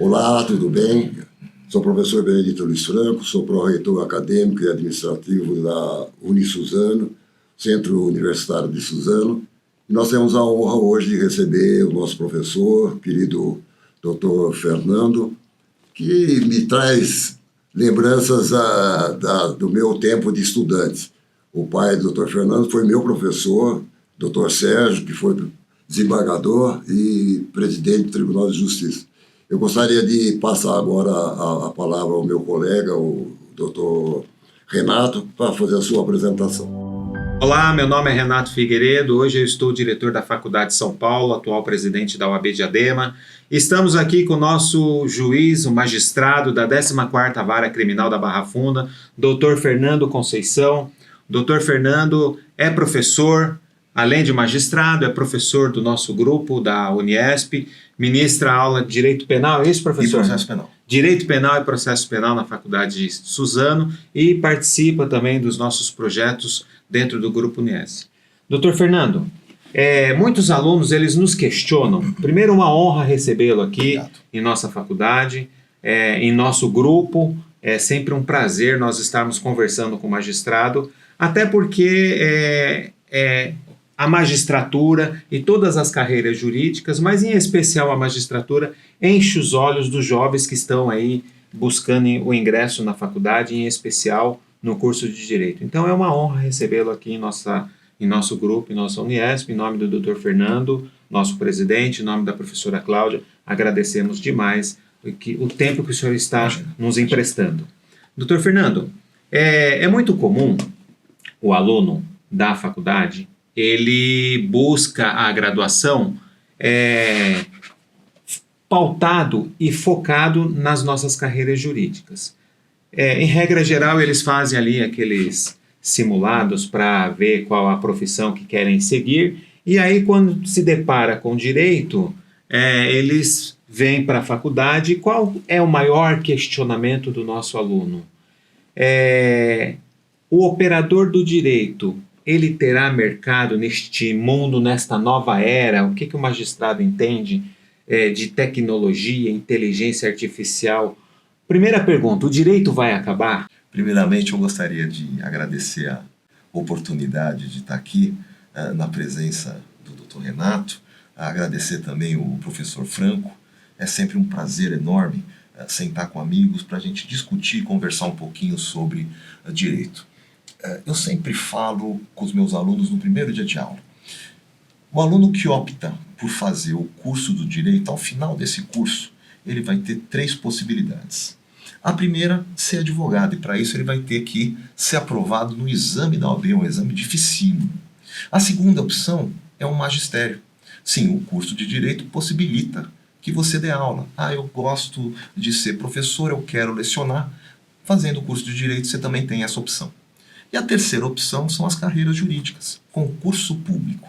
Olá, tudo bem? Sou o professor Benedito Luiz Franco, sou pró-reitor acadêmico e administrativo da Unisuzano, Centro Universitário de Suzano. E nós temos a honra hoje de receber o nosso professor, querido Dr. Fernando, que me traz lembranças do meu tempo de estudante. O pai do Dr. Fernando foi meu professor, Dr. Sérgio, que foi desembargador e presidente do Tribunal de Justiça. Eu gostaria de passar agora a palavra ao meu colega, o Dr. Renato, para fazer a sua apresentação. Olá, meu nome é Renato Figueiredo, hoje eu estou diretor da Faculdade de São Paulo, atual presidente da OAB Diadema. Estamos aqui com o nosso juiz, o magistrado da 14ª Vara Criminal da Barra Funda, Dr. Fernando Conceição. Dr. Fernando é professor, além de magistrado, é professor do nosso grupo da Uniesp, ministra aula de Direito Penal, é isso, professor? E Processo Penal. Direito Penal e Processo Penal na Faculdade de Suzano e participa também dos nossos projetos dentro do Grupo Uniesp. Doutor Fernando, muitos alunos eles nos questionam. Primeiro, uma honra recebê-lo aqui em nossa faculdade, em nosso grupo. É sempre um prazer nós estarmos conversando com o magistrado, até porque a magistratura e todas as carreiras jurídicas, mas em especial a magistratura, enche os olhos dos jovens que estão aí buscando o ingresso na faculdade, em especial no curso de Direito. Então é uma honra recebê-lo aqui em nosso grupo, em nossa Uniesp, em nome do Dr. Fernando, nosso presidente, em nome da professora Cláudia, agradecemos demais o tempo que o senhor está nos emprestando. Dr. Fernando, é muito comum o aluno da faculdade ele busca a graduação pautado e focado nas nossas carreiras jurídicas. Em regra geral, eles fazem ali aqueles simulados para ver qual a profissão que querem seguir, e aí quando se depara com direito, eles vêm para a faculdade. Qual é o maior questionamento do nosso aluno? O operador do direito, ele terá mercado neste mundo, nesta nova era? O que o magistrado entende de tecnologia, inteligência artificial? Primeira pergunta, o direito vai acabar? Primeiramente, eu gostaria de agradecer a oportunidade de estar aqui na presença do Dr. Renato, agradecer também o professor Franco. É sempre um prazer enorme sentar com amigos para a gente discutir e conversar um pouquinho sobre direito. Eu sempre falo com os meus alunos no primeiro dia de aula. O aluno que opta por fazer o curso do direito, ao final desse curso, ele vai ter 3 possibilidades. A primeira, ser advogado, e para isso ele vai ter que ser aprovado no exame da OAB, um exame dificílimo. A segunda opção é o magistério. Sim, o curso de direito possibilita que você dê aula. Eu gosto de ser professor, eu quero lecionar. Fazendo o curso de direito, você também tem essa opção. E a terceira opção são as carreiras jurídicas, concurso público.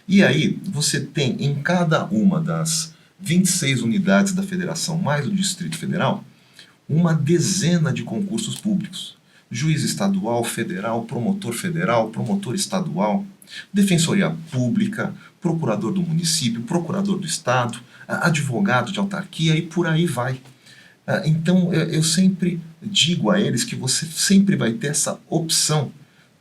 E aí você tem em cada uma das 26 unidades da federação, mais o Distrito Federal, uma dezena de concursos públicos. Juiz estadual, federal, promotor estadual, defensoria pública, procurador do município, procurador do estado, advogado de autarquia e por aí vai. Então eu sempre digo a eles que você sempre vai ter essa opção,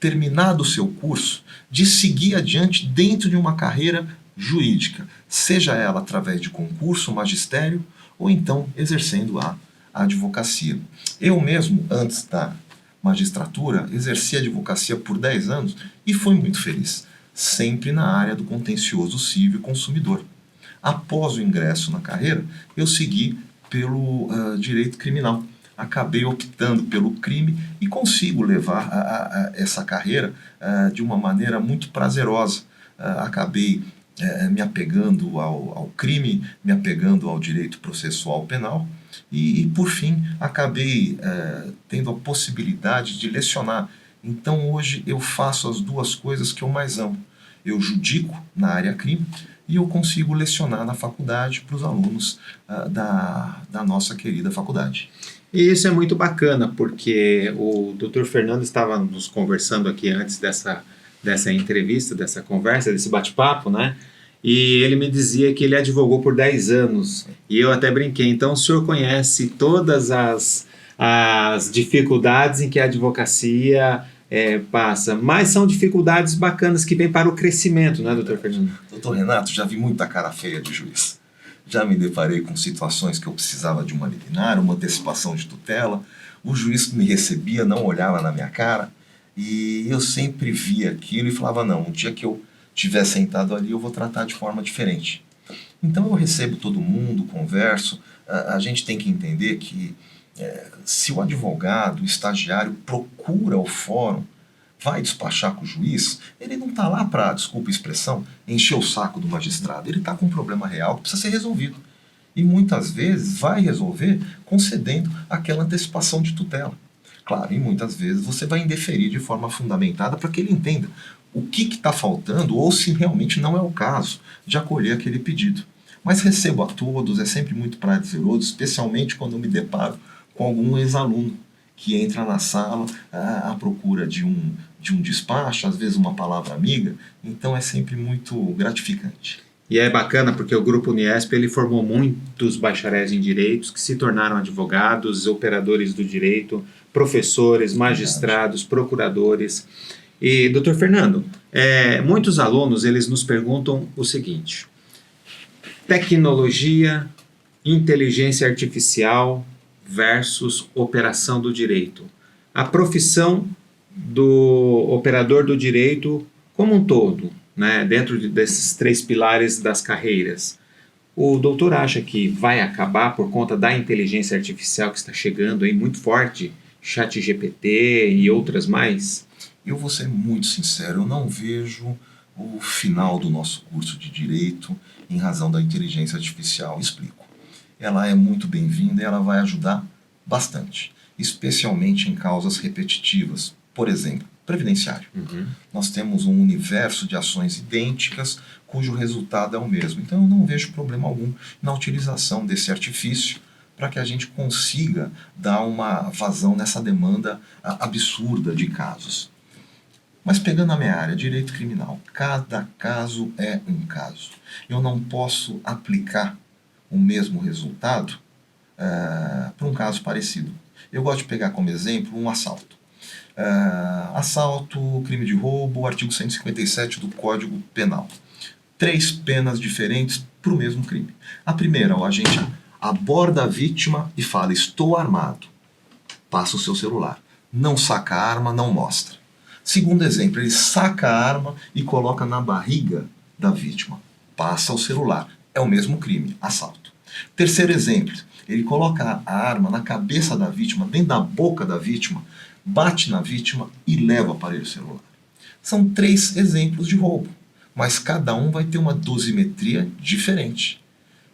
terminado o seu curso, de seguir adiante dentro de uma carreira jurídica, seja ela através de concurso, magistério, ou então exercendo a advocacia. Eu mesmo, antes da magistratura, exerci a advocacia por 10 anos e fui muito feliz, sempre na área do contencioso civil e consumidor. Após o ingresso na carreira, eu segui pelo direito criminal. Acabei optando pelo crime e consigo levar essa carreira de uma maneira muito prazerosa. Acabei me apegando ao crime, me apegando ao direito processual penal e por fim, acabei tendo a possibilidade de lecionar. Então, hoje eu faço as 2 coisas que eu mais amo. Eu judico na área crime e eu consigo lecionar na faculdade para os alunos da nossa querida faculdade. E isso é muito bacana, porque o Dr. Fernando estava nos conversando aqui antes dessa entrevista, dessa conversa, desse bate-papo, né? e ele me dizia que ele advogou por 10 anos. E eu até brinquei, então o senhor conhece todas as dificuldades em que a advocacia passa, mas são dificuldades bacanas que vêm para o crescimento, né, doutor Fernando? Doutor Renato, já vi muita cara feia de juiz. Já me deparei com situações que eu precisava de uma liminar, uma antecipação de tutela. O juiz que me recebia não olhava na minha cara e eu sempre via aquilo e falava, não, um dia que eu estiver sentado ali eu vou tratar de forma diferente. Então eu recebo todo mundo, converso. A gente tem que entender que se o advogado, o estagiário procura o fórum, vai despachar com o juiz, ele não está lá para, desculpa a expressão, encher o saco do magistrado. Ele está com um problema real que precisa ser resolvido. E muitas vezes vai resolver concedendo aquela antecipação de tutela. Claro, e muitas vezes você vai indeferir de forma fundamentada para que ele entenda o que está faltando ou se realmente não é o caso de acolher aquele pedido. Mas recebo a todos, é sempre muito prazeroso, especialmente quando eu me deparo com algum ex-aluno que entra na sala à procura de um despacho, às vezes uma palavra amiga, então é sempre muito gratificante. E é bacana porque o Grupo Uniesp ele formou muitos bacharéis em direitos que se tornaram advogados, operadores do direito, professores, magistrados, procuradores. E, doutor Fernando, muitos alunos eles nos perguntam o seguinte: tecnologia, inteligência artificial versus operação do direito. A profissão do operador do direito como um todo, né, dentro desses 3 pilares das carreiras. O doutor acha que vai acabar por conta da inteligência artificial que está chegando aí muito forte, ChatGPT e outras mais? Eu vou ser muito sincero, eu não vejo o final do nosso curso de Direito em razão da inteligência artificial. Explico. Ela é muito bem-vinda e ela vai ajudar bastante, especialmente em causas repetitivas. Por exemplo, previdenciário. Nós temos um universo de ações idênticas cujo resultado é o mesmo. Então eu não vejo problema algum na utilização desse artifício para que a gente consiga dar uma vazão nessa demanda absurda de casos. Mas pegando a minha área, direito criminal, cada caso é um caso. Eu não posso aplicar o mesmo resultado para um caso parecido. Eu gosto de pegar como exemplo um assalto. Assalto, crime de roubo, artigo 157 do Código Penal. 3 penas diferentes para o mesmo crime. A primeira, o agente aborda a vítima e fala: estou armado. Passa o seu celular. Não saca a arma, não mostra. Segundo exemplo, ele saca a arma e coloca na barriga da vítima. Passa o celular. É o mesmo crime, assalto. Terceiro exemplo, ele coloca a arma na cabeça da vítima, dentro da boca da vítima, bate na vítima e leva o aparelho celular. São 3 exemplos de roubo, mas cada um vai ter uma dosimetria diferente.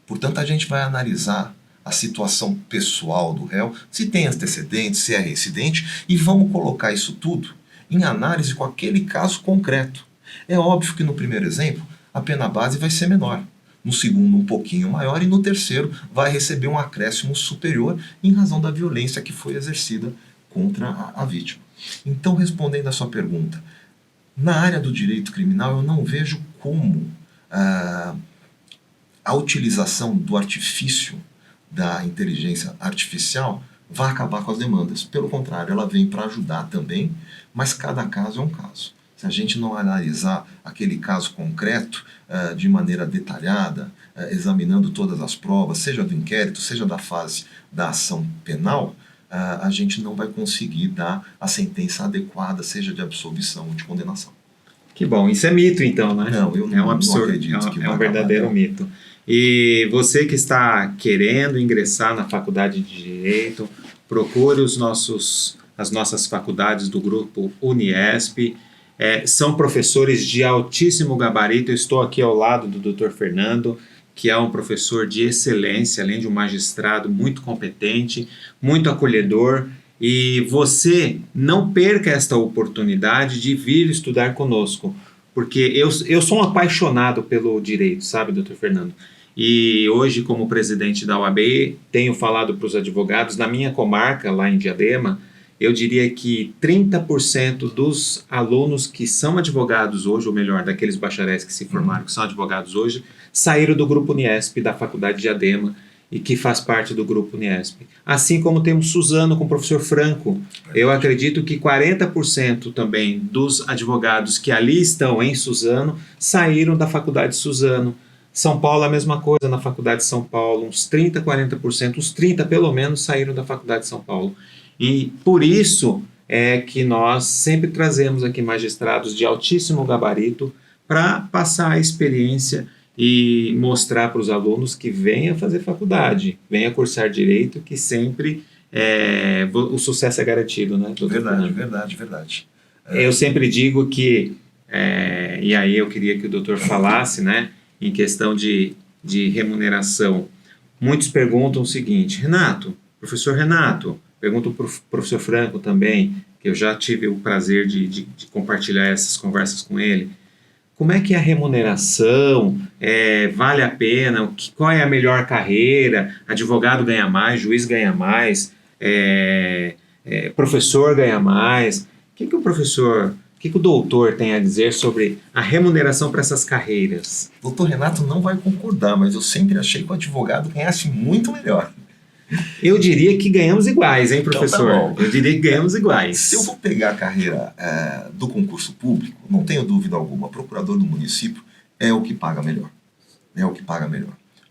Portanto, a gente vai analisar a situação pessoal do réu, se tem antecedentes, se é reincidente, e vamos colocar isso tudo em análise com aquele caso concreto. É óbvio que no primeiro exemplo, a pena base vai ser menor, no segundo um pouquinho maior e no terceiro vai receber um acréscimo superior em razão da violência que foi exercida contra a vítima. Então, respondendo à sua pergunta, na área do direito criminal eu não vejo como a utilização do artifício da inteligência artificial vai acabar com as demandas. Pelo contrário, ela vem para ajudar também, mas cada caso é um caso. Se a gente não analisar aquele caso concreto de maneira detalhada, examinando todas as provas, seja do inquérito, seja da fase da ação penal, a gente não vai conseguir dar a sentença adequada, seja de absolvição ou de condenação. Que bom, isso é mito então, né? Não, eu é um absurdo, não acredito que vai um verdadeiro acabar, mito. E você que está querendo ingressar na faculdade de Direito, procure as nossas faculdades do Grupo Uniesp. São professores de altíssimo gabarito. Eu estou aqui ao lado do Dr. Fernando, que é um professor de excelência, além de um magistrado muito competente, muito acolhedor. E você não perca esta oportunidade de vir estudar conosco, porque eu sou um apaixonado pelo direito, sabe, Dr. Fernando? E hoje, como presidente da OAB, tenho falado para os advogados na minha comarca, lá em Diadema, eu diria que 30% dos alunos que são advogados hoje, ou melhor, daqueles bacharéis que se formaram, que são advogados hoje, saíram do Grupo Uniesp, da Faculdade de Diadema, e que faz parte do Grupo Uniesp. Assim como temos Suzano com o professor Franco, eu acredito que 40% também dos advogados que ali estão em Suzano saíram da Faculdade de Suzano. São Paulo a mesma coisa, na Faculdade de São Paulo, uns 30%, 40%, uns 30% pelo menos saíram da Faculdade de São Paulo. E por isso é que nós sempre trazemos aqui magistrados de altíssimo gabarito para passar a experiência e mostrar para os alunos que venha fazer faculdade, venha cursar direito, que sempre o sucesso é garantido, né, doutor Fernando? Verdade. Eu sempre digo que, e aí eu queria que o doutor falasse, né, em questão de remuneração. Muitos perguntam o seguinte: professor Renato, pergunto para o professor Franco também, que eu já tive o prazer de compartilhar essas conversas com ele. Como é que é a remuneração? Vale a pena? Qual é a melhor carreira? Advogado ganha mais, juiz ganha mais, professor ganha mais. O que o doutor tem a dizer sobre a remuneração para essas carreiras? Doutor Renato não vai concordar, mas eu sempre achei que o advogado ganhasse muito melhor. Eu diria que ganhamos iguais, hein, professor? Então, tá bom. Eu diria que ganhamos iguais. Se eu vou pegar a carreira do concurso público, não tenho dúvida alguma, procurador do município é o que paga melhor.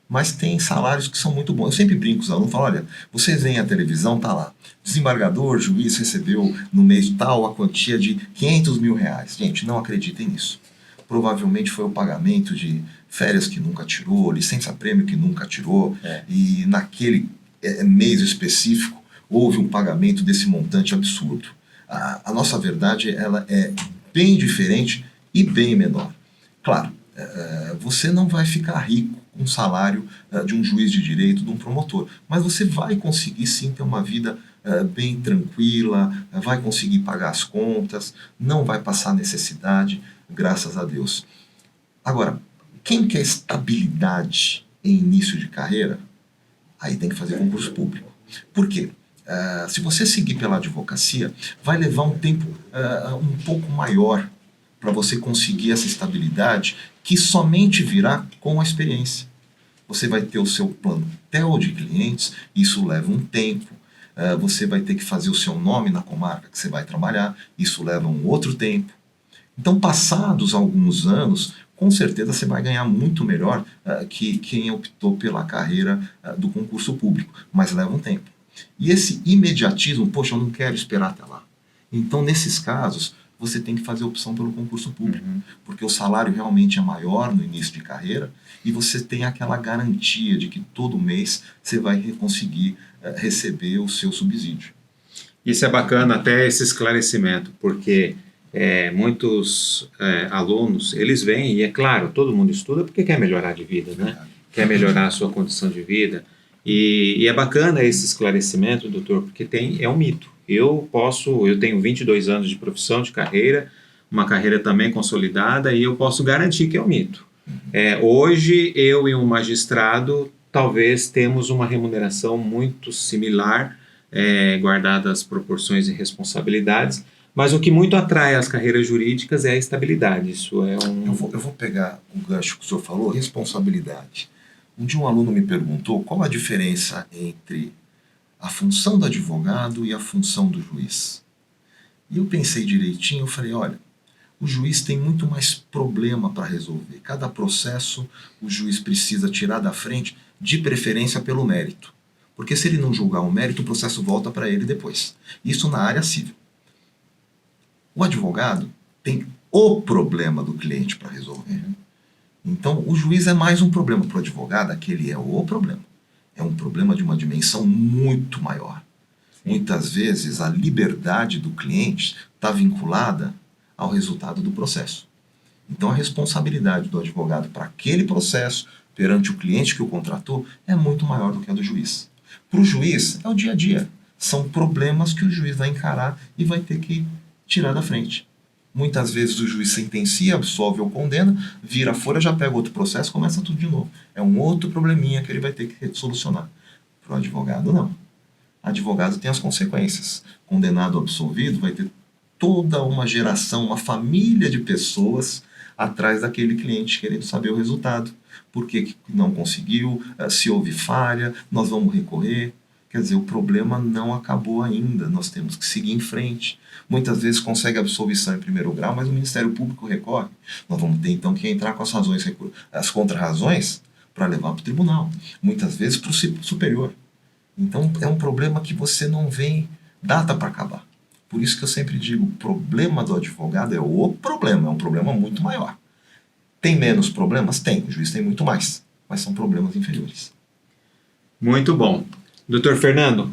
Mas tem salários que são muito bons. Eu sempre brinco com os alunos, falo, olha, vocês veem a televisão, tá lá. Desembargador, juiz recebeu no mês tal a quantia de R$500 mil. Gente, não acreditem nisso. Provavelmente foi o pagamento de férias que nunca tirou, licença-prêmio que nunca tirou, e naquele mês específico houve um pagamento desse montante absurdo. A nossa verdade ela é bem diferente e bem menor. Claro, você não vai ficar rico com o salário de um juiz de direito, de um promotor, mas você vai conseguir sim ter uma vida bem tranquila, vai conseguir pagar as contas, não vai passar necessidade, graças a Deus. Agora, quem quer estabilidade em início de carreira, aí tem que fazer concurso público. Por quê? Se você seguir pela advocacia, vai levar um tempo um pouco maior para você conseguir essa estabilidade que somente virá com a experiência. Você vai ter o seu plantel de clientes, isso leva um tempo. Você vai ter que fazer o seu nome na comarca que você vai trabalhar, isso leva um outro tempo. Então, passados alguns anos, com certeza você vai ganhar muito melhor que quem optou pela carreira do concurso público, mas leva um tempo. E esse imediatismo, poxa, eu não quero esperar até lá. Então, nesses casos, você tem que fazer opção pelo concurso público, porque o salário realmente é maior no início de carreira e você tem aquela garantia de que todo mês você vai conseguir receber o seu subsídio. Isso é bacana, até esse esclarecimento, porque muitos alunos, eles vêm, e é claro, todo mundo estuda porque quer melhorar de vida, né? Quer melhorar a sua condição de vida. E é bacana esse esclarecimento, doutor, porque é um mito. Eu tenho 22 anos de profissão, de carreira, uma carreira também consolidada, e eu posso garantir que é um mito. Hoje, eu e um magistrado, talvez temos uma remuneração muito similar, guardadas as proporções e responsabilidades, mas o que muito atrai as carreiras jurídicas é a estabilidade. Isso é Eu vou pegar o gancho que o senhor falou, responsabilidade. Um dia um aluno me perguntou qual a diferença entre a função do advogado e a função do juiz. E eu pensei direitinho, eu falei, olha, o juiz tem muito mais problema para resolver. Cada processo o juiz precisa tirar da frente, de preferência pelo mérito. Porque se ele não julgar o mérito, o processo volta para ele depois. Isso na área civil. O advogado tem o problema do cliente para resolver. Então, o juiz é mais um problema para o advogado, aquele é o problema. É um problema de uma dimensão muito maior. Sim. Muitas vezes, a liberdade do cliente está vinculada ao resultado do processo. Então, a responsabilidade do advogado para aquele processo, perante o cliente que o contratou, é muito maior do que a do juiz. Para o juiz, é o dia a dia. São problemas que o juiz vai encarar e vai ter que tirar da frente. Muitas vezes o juiz sentencia, absolve ou condena, vira a folha, já pega outro processo, começa tudo de novo. É um outro probleminha que ele vai ter que solucionar. Para o advogado, não. advogado tem as consequências. Condenado ou absolvido, vai ter toda uma geração, uma família de pessoas atrás daquele cliente querendo saber o resultado. Por que não conseguiu? Se houve falha, nós vamos recorrer. Quer dizer, o problema não acabou ainda, nós temos que seguir em frente. Muitas vezes consegue absolvição em primeiro grau, mas o Ministério Público recorre. Nós vamos ter então que entrar com as contra-razões para levar para o tribunal. Muitas vezes para o superior. Então é um problema que você não vê data para acabar. Por isso que eu sempre digo, o problema do advogado é o problema, é um problema muito maior. Tem menos problemas? Tem, o juiz tem muito mais, mas são problemas inferiores. Muito bom. Doutor Fernando,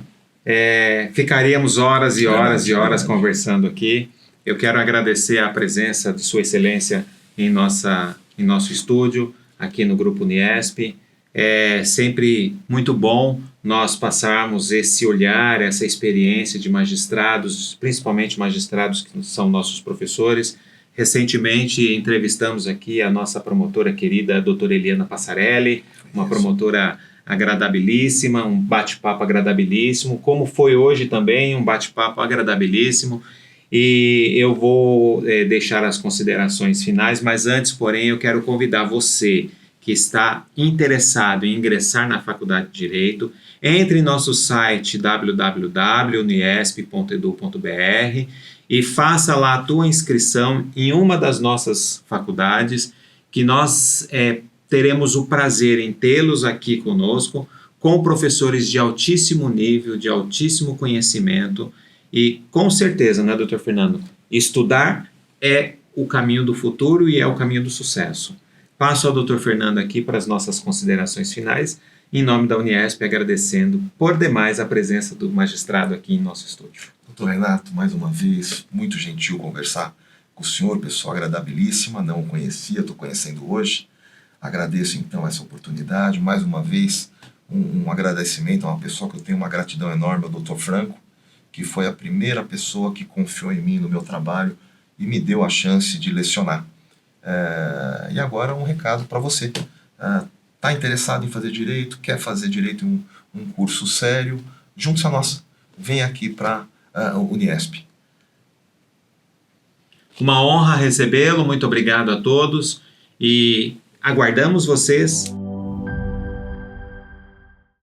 ficaríamos horas e horas e horas conversando aqui. Eu quero agradecer a presença de Sua Excelência em nosso estúdio, aqui no Grupo Uniesp. É sempre muito bom nós passarmos esse olhar, essa experiência de magistrados, principalmente magistrados que são nossos professores. Recentemente entrevistamos aqui a nossa promotora querida, a doutora Eliana Passarelli, uma promotora agradabilíssima, um bate-papo agradabilíssimo, como foi hoje também, um bate-papo agradabilíssimo. E eu vou deixar as considerações finais, mas antes, porém, eu quero convidar você que está interessado em ingressar na Faculdade de Direito, entre em nosso site www.uniesp.edu.br e faça lá a tua inscrição em uma das nossas faculdades, que nós teremos o prazer em tê-los aqui conosco, com professores de altíssimo nível, de altíssimo conhecimento, e com certeza, né, doutor Fernando, estudar é o caminho do futuro e é o caminho do sucesso. Passo ao doutor Fernando aqui para as nossas considerações finais, em nome da Uniesp, agradecendo por demais a presença do magistrado aqui em nosso estúdio. Doutor Renato, mais uma vez, muito gentil conversar com o senhor, pessoa agradabilíssima, não o conhecia, estou conhecendo hoje. Agradeço então essa oportunidade, mais uma vez um agradecimento a uma pessoa que eu tenho uma gratidão enorme, o doutor Franco, que foi a primeira pessoa que confiou em mim no meu trabalho e me deu a chance de lecionar. E agora um recado para você. Está interessado em fazer direito, quer fazer direito em um curso sério, junte-se a nós. Vem aqui para a Uniesp. Uma honra recebê-lo, muito obrigado a todos e aguardamos vocês